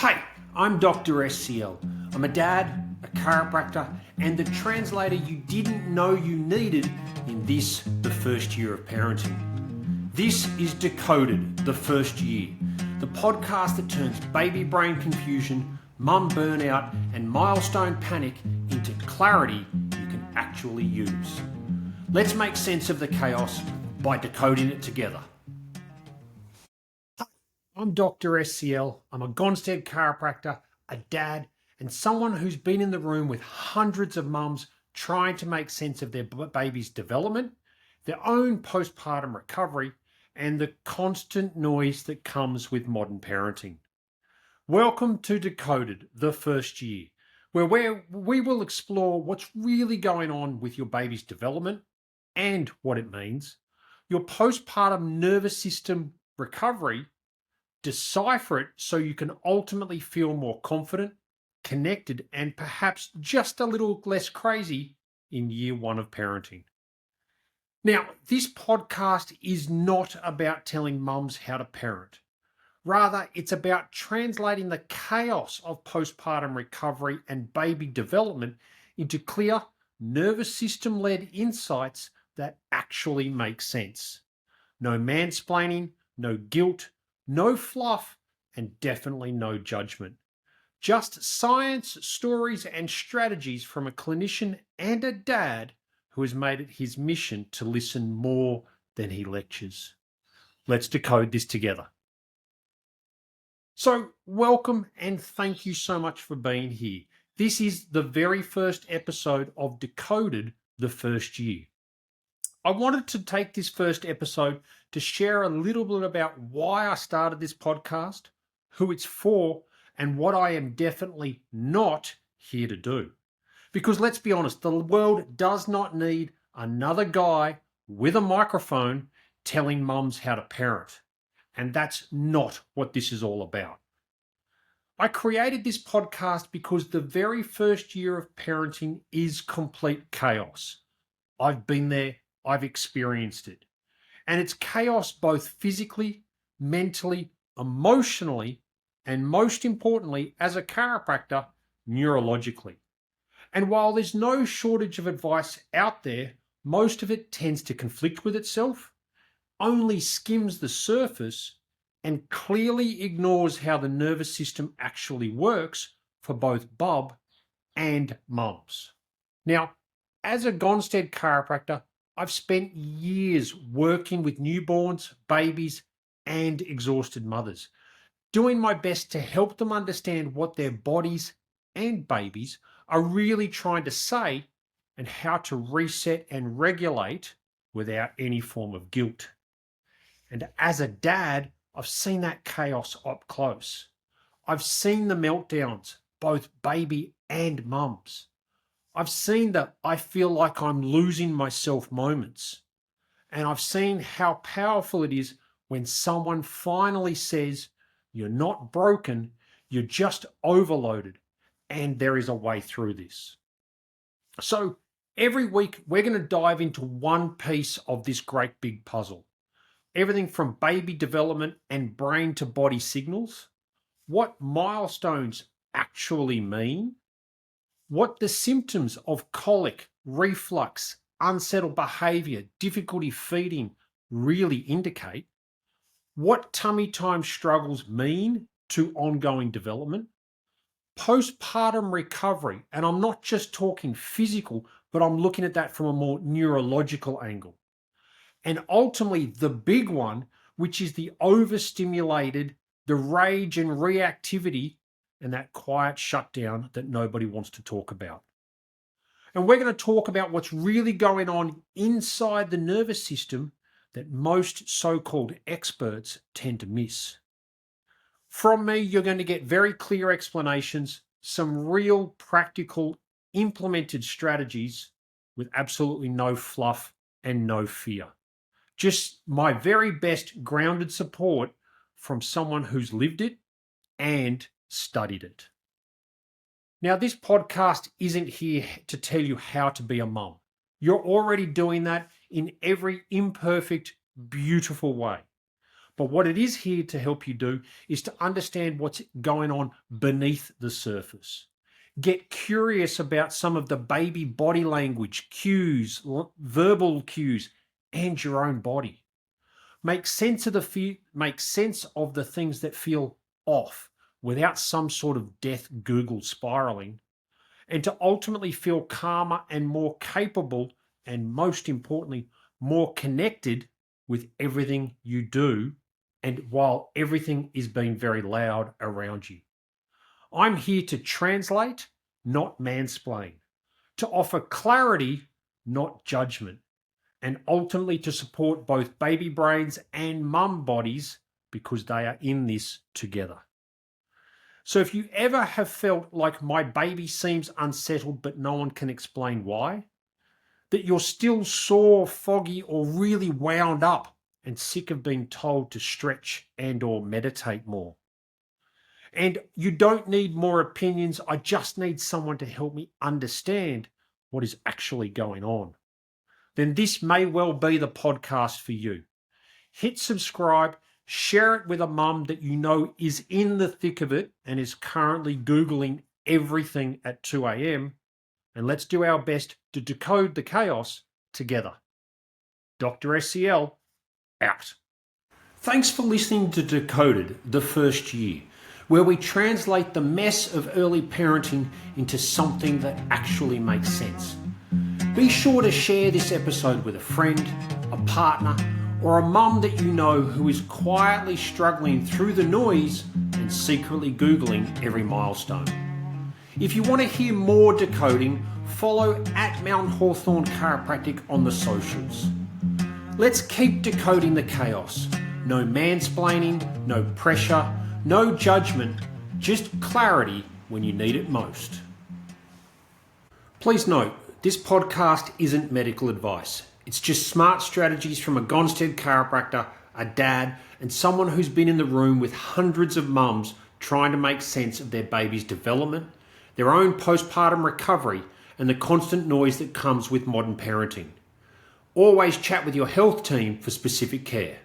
Hey, I'm Dr. SCL. I'm a dad, a chiropractor, and the translator you didn't know you needed in this, the first year of parenting. This is Decoded, the first year, the podcast that turns baby brain confusion, mum burnout, and milestone panic into clarity you can actually use. Let's make sense of the chaos by decoding it together. I'm Dr. SCL. I'm a Gonstead chiropractor, a dad, and someone who's been in the room with hundreds of mums trying to make sense of their baby's development, their own postpartum recovery, and the constant noise that comes with modern parenting. Welcome to Decoded, the first year, where we will explore what's really going on with your baby's development and what it means, your postpartum nervous system recovery, decipher it so you can ultimately feel more confident, connected, and perhaps just a little less crazy in year one of parenting. Now, this podcast is not about telling mums how to parent. Rather, it's about translating the chaos of postpartum recovery and baby development into clear, nervous system-led insights that actually make sense. No mansplaining, no guilt, no fluff, and definitely no judgment. Just science, stories, and strategies from a clinician and a dad who has made it his mission to listen more than he lectures. Let's decode this together. So, welcome and thank you so much for being here. This is the very first episode of Decoded, the first year. I wanted to take this first episode to share a little bit about why I started this podcast, who it's for, and what I am definitely not here to do. Because let's be honest, the world does not need another guy with a microphone telling mums how to parent. And that's not what this is all about. I created this podcast because the very first year of parenting is complete chaos. I've been there. I've experienced it. And it's chaos both physically, mentally, emotionally, and most importantly, as a chiropractor, neurologically. And while there's no shortage of advice out there, most of it tends to conflict with itself, only skims the surface, and clearly ignores how the nervous system actually works for both bub and mums. Now, as a Gonstead chiropractor, I've spent years working with newborns, babies, and exhausted mothers, doing my best to help them understand what their bodies and babies are really trying to say and how to reset and regulate without any form of guilt. And as a dad, I've seen that chaos up close. I've seen the meltdowns, both baby and mums. I've seen the I feel like I'm losing myself moments. And I've seen how powerful it is when someone finally says, you're not broken, you're just overloaded, and there is a way through this. So every week, we're going to dive into one piece of this great big puzzle. Everything from baby development and brain to body signals, what milestones actually mean, what the symptoms of colic, reflux, unsettled behavior, difficulty feeding really indicate, what tummy time struggles mean to ongoing development, postpartum recovery, and I'm not just talking physical, but I'm looking at that from a more neurological angle. And ultimately, the big one, which is the overstimulated, the rage and reactivity, and that quiet shutdown that nobody wants to talk about. And we're going to talk about what's really going on inside the nervous system that most so-called experts tend to miss. From me, you're going to get very clear explanations, some real practical implemented strategies with absolutely no fluff and no fear. Just my very best grounded support from someone who's lived it and studied it. Now, this podcast isn't here to tell you how to be a mum. You're already doing that in every imperfect, beautiful way. But what it is here to help you do is to understand what's going on beneath the surface. Get curious about some of the baby body language, cues, verbal cues, and your own body. Make sense of the things that feel off without some sort of death Google spiraling, and to ultimately feel calmer and more capable, and most importantly, more connected with everything you do, and while everything is being very loud around you. I'm here to translate, not mansplain, to offer clarity, not judgment, and ultimately to support both baby brains and mum bodies because they are in this together. So if you ever have felt like my baby seems unsettled but no one can explain why, that you're still sore, foggy, or really wound up and sick of being told to stretch and or meditate more, and you don't need more opinions, I just need someone to help me understand what is actually going on, then this may well be the podcast for you. Hit subscribe, share it with a mum that you know is in the thick of it and is currently Googling everything at 2 a.m. And let's do our best to decode the chaos together. Dr. SCL, out. Thanks for listening to Decoded, the first year, where we translate the mess of early parenting into something that actually makes sense. Be sure to share this episode with a friend, a partner, or a mum that you know who is quietly struggling through the noise and secretly Googling every milestone. If you want to hear more decoding, follow at Mount Hawthorne Chiropractic on the socials. Let's keep decoding the chaos. No mansplaining, no pressure, no judgment, just clarity when you need it most. Please note, this podcast isn't medical advice. It's just smart strategies from a Gonstead chiropractor, a dad, and someone who's been in the room with hundreds of mums trying to make sense of their baby's development, their own postpartum recovery, and the constant noise that comes with modern parenting. Always chat with your health team for specific care.